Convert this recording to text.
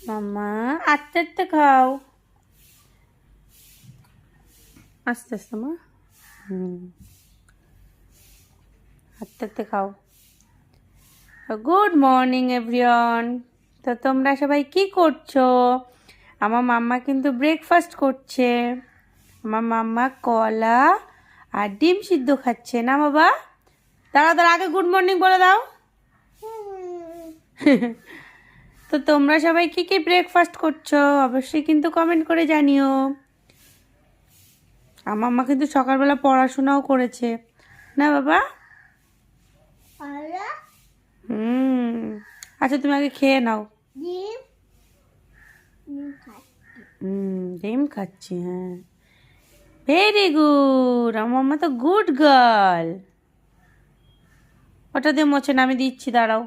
মাম্মা আস্তে আস্তে খাও, আস্তে আস্তে মা। আস্তে আস্তে খাও। Good morning everyone. তো তোমরা সবাই কি করছো? আমার মাম্মা কিন্তু ব্রেকফাস্ট করছে। আমার মাম্মা কলা আর ডিম সিদ্ধ খাচ্ছে না বাবা? দাঁড়া দাঁড়া, আগে গুড মর্নিং বলে দাও। তো তোমরা সবাই কি কি ব্রেকফাস্ট করছো অবশ্যই কিন্তু কমেন্ট করে জানিও। আমার মা কিন্তু সকালবেলা পড়াশোনাও করেছে না বাবা? আচ্ছা তুমি আগে খেয়ে নাও। ডিম খাচ্ছি, হ্যাঁ। ভেরি গুড, আমার মা তো গুড গার্ল। ওটা দিয়ে মোছে না, আমি দিচ্ছি, দাঁড়াও।